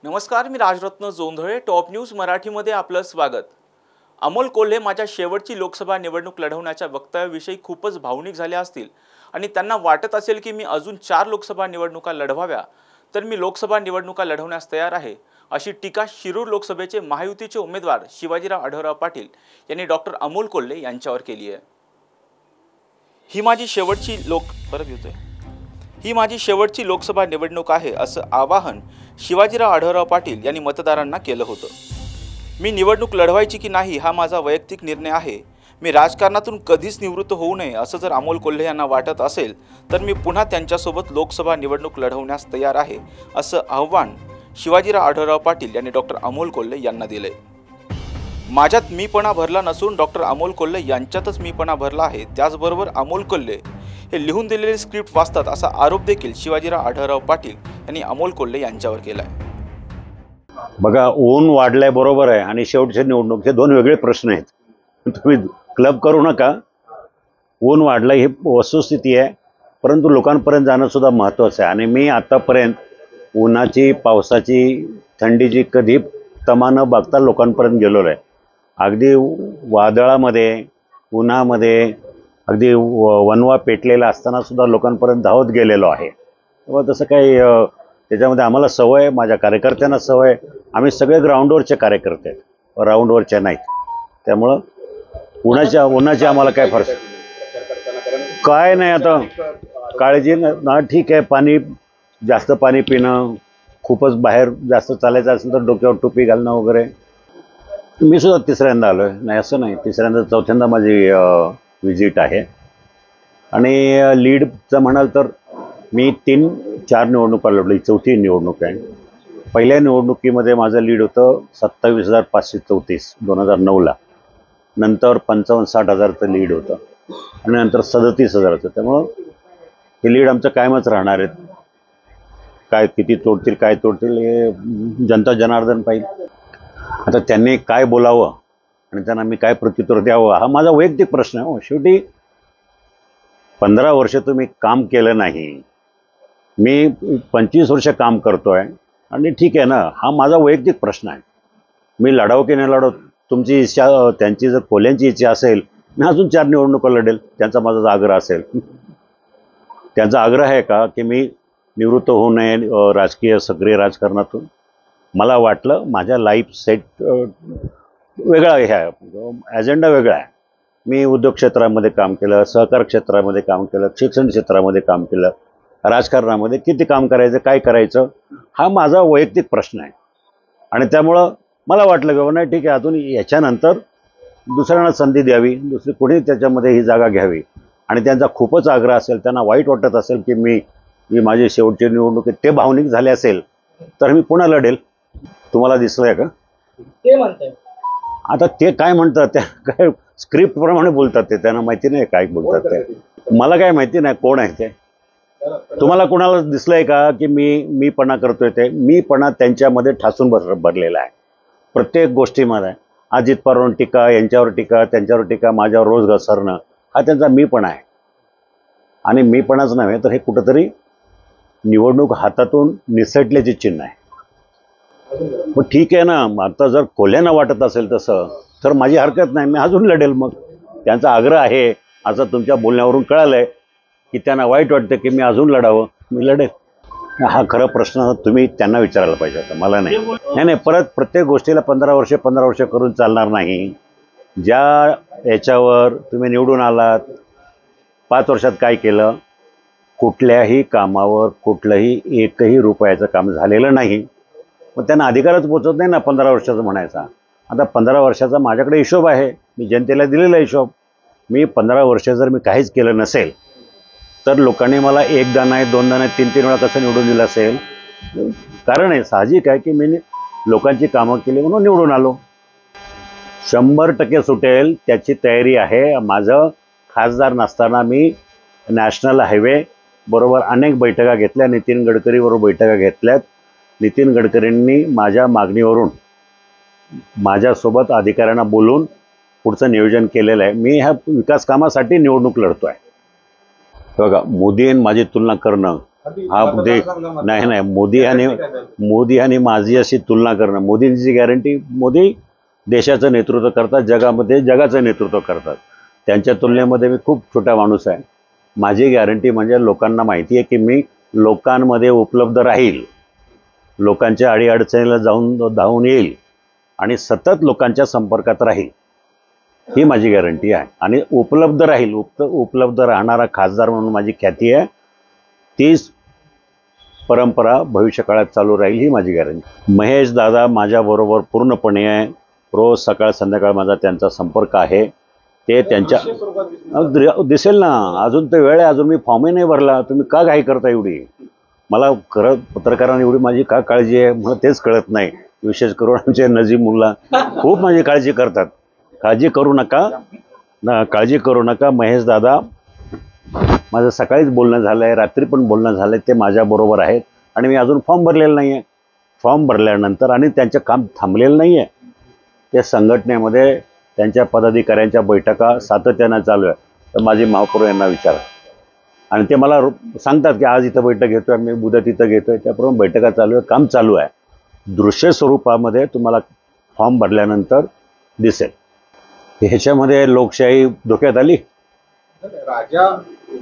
नमस्कार, मी Rajratna Jondhale, top news मराठीमध्ये आपलं स्वागत। अमोल कोल्हे माझ्या शेवटची लोकसभा निवडणूक लढवण्याच्या वक्तव्याविषयी खूपच भावनिक झाले असतील आणि त्यांना वाटत असेल की मी अजून 4 लोकसभा निवडणुका लढवाव्या, तर मी लोकसभा निवडणुका लढवण्यास तयार आहे, अशी टीका शिरूर लोकसभेचे महायुतीचे उमेदवार शिवाजीराव आढळराव पाटील यांनी डॉक्टर अमोल कोल्हे यांच्यावर केली आहे। ही माझी शेवटची लोकसभा निवडणूक आहे असं आवाहन शिवाजीराव आढळराव पाटील यांनी मतदारांना केलं होतं। मी निवडणूक लढवायची की नाही हा माझा वैयक्तिक निर्णय आहे। मी राजकारणातून कधीच निवृत्त होऊ नये असं जर अमोल कोल्हे यांना वाटत असेल तर मी पुन्हा त्यांच्यासोबत लोकसभा निवडणूक लढवण्यास तयार आहे असं आव्हान शिवाजीराव आढळराव पाटील यांनी डॉक्टर अमोल कोल्हे यांना दिले। माझ्यात मीपणा भरला नसून डॉक्टर अमोल कोल्हे यांच्यातच मीपणा भरला आहे। त्याचबरोबर अमोल कोल्हे हे लिहून दिलेले स्क्रिप्ट वाचतात असा आरोप देखील शिवाजीराव आढळराव पाटील यांनी अमोल कोल्हे यांच्यावर केला आहे। बघा, ऊन वाढलाय बरोबर आहे आणि शेवटच्या निवडणूक हे दोन वेगळे प्रश्न आहेत। तुम्ही क्लब करू नका। ऊन वाढलं ही वस्तुस्थिती आहे, परंतु लोकांपर्यंत जाणं सुद्धा महत्त्वाचं आहे। आणि मी आतापर्यंत उन्हाची, पावसाची, थंडीची कधी तमा न बघता लोकांपर्यंत गेलेलो आहे। अगदी वादळामध्ये, उन्हामध्ये, अगदी वनवा पेटलेला असताना सुद्धा लोकांपर्यंत धावत गेलेलो आहे। तेव्हा तसं काही त्याच्यामध्ये आम्हाला सवय आहे, माझ्या कार्यकर्त्यांना सवय आहे। आम्ही सगळे ग्राउंडवरचे कार्यकर्ते आहेत, राऊंडवरचे नाहीत। त्यामुळं उन्हाची आम्हाला काय फरक काय नाही। आता काळजी ना, ठीक आहे, जास्त पाणी पिणं, खूपच बाहेर जास्त चालायचं असेल तर डोक्यावर टोपी घालणं वगैरे। मी सुद्धा तिसऱ्यांदा आलो आहे, नाही असं नाही, तिसऱ्यांदा चौथ्यांदा माझी विजिट आहे। आणि लीडचं म्हणाल तर मी 3-4 निवडणुका लढली, चौथी निवडणूक आहे। पहिल्या निवडणुकीमध्ये माझं लीड होतं 27,534 2009ला, नंतर 55-60 हजारचं लीड होतं आणि नंतर 37,000चं। त्यामुळं हे लीड आमचं कायमच राहणार आहेत। काय किती तोडतील काय तोडतील हे जनता जनार्दन पाहिजे। आता त्यांनी काय बोलावं आणि त्यांना मी काय प्रत्युत्तर द्यावं हा माझा वैयक्तिक प्रश्न आहे। शेवटी 15 वर्ष तुम्ही काम केलं नाही, मी 25 वर्ष काम करतोय आणि ठीक आहे ना, हा माझा वैयक्तिक प्रश्न आहे। मी लढावं की नाही लढव, तुमची इच्छा, त्यांची जर कोल्ह्यांची इच्छा असेल मी अजून 4 निवडणुका लढेल, त्यांचा माझा आग्रह असेल। त्यांचा आग्रह आहे का की मी निवृत्त होऊ नये राजकीय सक्रिय राजकारणातून? मला वाटलं माझ्या लाईफ सेट वेगळा आहे, ॲजेंडा वेगळा आहे। मी उद्योग क्षेत्रामध्ये काम केलं, सहकार क्षेत्रामध्ये काम केलं, शिक्षण क्षेत्रामध्ये काम केलं, राजकारणामध्ये किती काम करायचं, काय करायचं हा माझा वैयक्तिक प्रश्न आहे। आणि त्यामुळं मला वाटलं की नाही ठीक आहे, अजून याच्यानंतर दुसऱ्यांना संधी द्यावी, दुसरी कोणी त्याच्यामध्ये ही जागा घ्यावी। आणि त्यांचा खूपच आग्रह असेल, त्यांना वाईट वाटत असेल की मी माझी शेवटची निवडणूक ते भावनिक झाले असेल तर मी पुन्हा लढेल। तुम्हाला दिसलंय का ते म्हणताय? आता ते काय म्हणतात, त्या काय स्क्रिप्ट प्रमाणे बोलतात, ते त्यांना माहिती नाही काय बोलतात ते। मला काय माहिती नाही कोण आहे ते। तुम्हाला कोणाला दिसलंय का की मीपणा करतोय? ते मीपणा त्यांच्यामध्ये ठासून भरलेला आहे प्रत्येक गोष्टीमध्ये। अजित पवारांवर टीका, यांच्यावर टीका, त्यांच्यावर टीका, माझ्यावर रोज घसरणं हा त्यांचा मीपणा आहे। आणि मीपणाच नव्हे तर हे कुठंतरी निवडणूक हातातून निसटल्याचे चिन्ह आहे। मग ठीक आहे ना, आता जर कोल्ह्यांना वाटत असेल तसं तर माझी हरकत नाही, मी अजून लढेल। मग त्यांचा आग्रह आहे असं तुमच्या बोलण्यावरून कळालंय की त्यांना वाईट वाटतं की मी अजून लढावं, मी लढेल। हा खरा प्रश्न तुम्ही त्यांना विचारायला पाहिजे होता, मला नाही। परत प्रत्येक गोष्टीला 15 वर्ष करून चालणार नाही। ज्या याच्यावर तुम्ही निवडून आलात, 5 वर्षात काय केलं, कुठल्याही कामावर कुठलंही एकही रुपयाचं काम झालेलं नाही। मग त्यांना अधिकारच पोचत नाही ना 15 वर्षाचं म्हणायचा। आता 15 वर्षाचा माझ्याकडे हिशोब आहे, मी जनतेला दिलेला हिशोब। मी 15 वर्ष जर मी काहीच केलं नसेल तर लोकांनी मला एकदा नाही, दोनदा नाही, 3-3 वेळा कसं निवडून दिलं असेल? कारण आहे, साहजिक आहे की मी लोकांची कामं केली म्हणून निवडून आलो। 100% सुटेल त्याची तयारी आहे। माझं खासदार नसताना मी नॅशनल हायवे बरोबर अनेक बैठका घेतल्या, नितीन गडकरी बरोबर बैठका घेतल्यात। नितीन गडकरींनी माझ्या मागणीवरून माझ्यासोबत अधिकाऱ्यांना बोलून पुढचं नियोजन केलेलं आहे। मी ह्या विकास कामासाठी निवडणूक लढतोय। बघा, मोदी आणि माझी तुलना करणं नाही मोदी आणि माझी अशी तुलना करणं, मोदींची गॅरंटी, मोदी देशाचं नेतृत्व करतात, जगामध्ये जगाचं नेतृत्व करतात, त्यांच्या तुलनेमध्ये मी खूप छोटा माणूस आहे. माझी गॅरंटी म्हणजे लोकांना माहिती आहे की मी लोकांमध्ये उपलब्ध राहील, लोकांच्या अडीअडचणीला धावून येईल आणि सतत लोकांच्या संपर्कात राहील, ही माझी गॅरंटी आहे. आणि उपलब्ध राहील, उपलब्ध राहणारा खासदार म्हणून माझी ख्याती आहे. तीच परंपरा भविष्यकाळात चालू राहील, ही माझी गॅरंटी. महेश दादा माझ्याबरोबर पूर्णपणे आहे. रोज सकाळ संध्याकाळ माझा त्यांचा संपर्क आहे. ते त्यांच्या दिसेल ना, अजून तर वेळ आहे, अजून मी फॉर्मही नाही भरला. तुम्ही का घाई करता एवढी? मला खरं पत्रकारांना एवढी माझी का काळजी आहे मला तेच कळत नाही. विशेष करून आमचे नजीमुल्ला खूप माझी काळजी करतात. काळजी करू नका महेश दादा. माझं सकाळीच बोलणं झालं आहे, रात्री पण बोलणं झालं आहे, ते माझ्याबरोबर आहेत. आणि मी अजून फॉर्म भरलेला नाही आहे. फॉर्म भरल्यानंतर आणि त्यांचं काम थांबलेलं नाही आहे. त्या संघटनेमध्ये त्यांच्या पदाधिकाऱ्यांच्या बैठका सातत्यानं चालू आहे. तर माझी महापौर यांना विचारा, आणि ते मला सांगतात की आज इथं बैठक घेतो आहे, मी उद्या तिथं घेतो आहे. त्याप्रमाणे बैठका चालू आहे, काम चालू आहे. दृश्य स्वरूपामध्ये तुम्हाला फॉर्म भरल्यानंतर दिसेल. ह्याच्यामध्ये लोकशाही धोक्यात आली.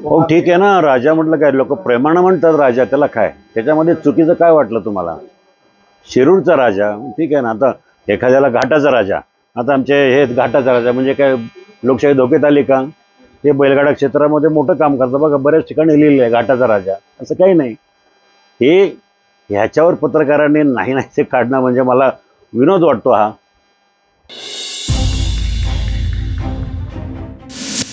हो ठीक आहे ना, राजा म्हटलं काय, लोक प्रेमानं म्हणतात राजा, त्याला काय, त्याच्यामध्ये चुकीचं काय वाटलं तुम्हाला? शिरूरचा राजा ठीक आहे ना, आता एखाद्याला घाटाचा राजा, आता आमचे हे घाटाचा राजा म्हणजे काय लोकशाही धोक्यात आली का? हे बैलगाडा क्षेत्रामध्ये मोठं काम करतं बघा, बऱ्याच ठिकाणी लिहिलं आहे घाटाचा राजा, असं काही नाही. हे ह्याच्यावर पत्रकारांनी नाही ते काढणं म्हणजे मला विनोद वाटतो हा.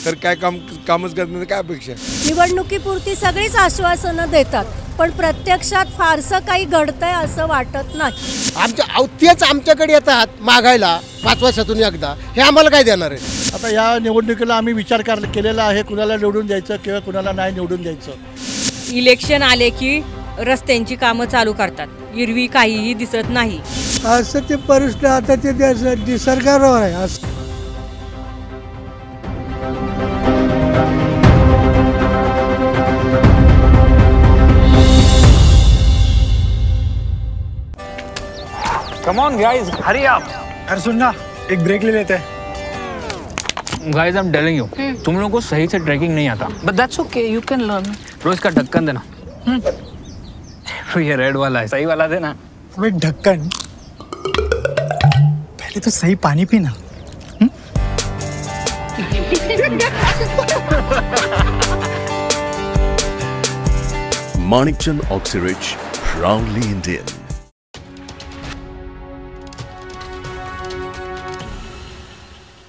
तर काय कामच करण्याची काय अपेक्षा? निवडणुकीपुरती सगळीच आश्वासनं देतात, पण प्रत्यक्षात फारसं काही घडतंय असं वाटत नाही. तेच आमच्याकडे येतात मागायला 5 वर्षातून एकदा, हे आम्हाला काय देणार आहे? आता या निवडणुकीला आम्ही विचार केलेला आहे, कुणाला निवडून द्यायचं किंवा कुणाला नाही निवडून द्यायचं. इलेक्शन आले की रस्त्यांची कामं चालू करतात, एरवी काहीही दिसत नाही. असं ते परिस्थिती आता ते निसर्गावर आहे. Come on guys, hurry up. अरे सुन ना, एक ब्रेक ले लेते हैं. Guys, I'm telling you, तुम लोगों को सही से ट्रैकिंग नहीं आता. But that's okay, you can learn. रोज का ढक्कन देना. ये रेड वाला है, सही वाला देना. अबे ढक्कन, पहले तो सही पानी पीना. Manikchand Oxyrich, proudly Indian.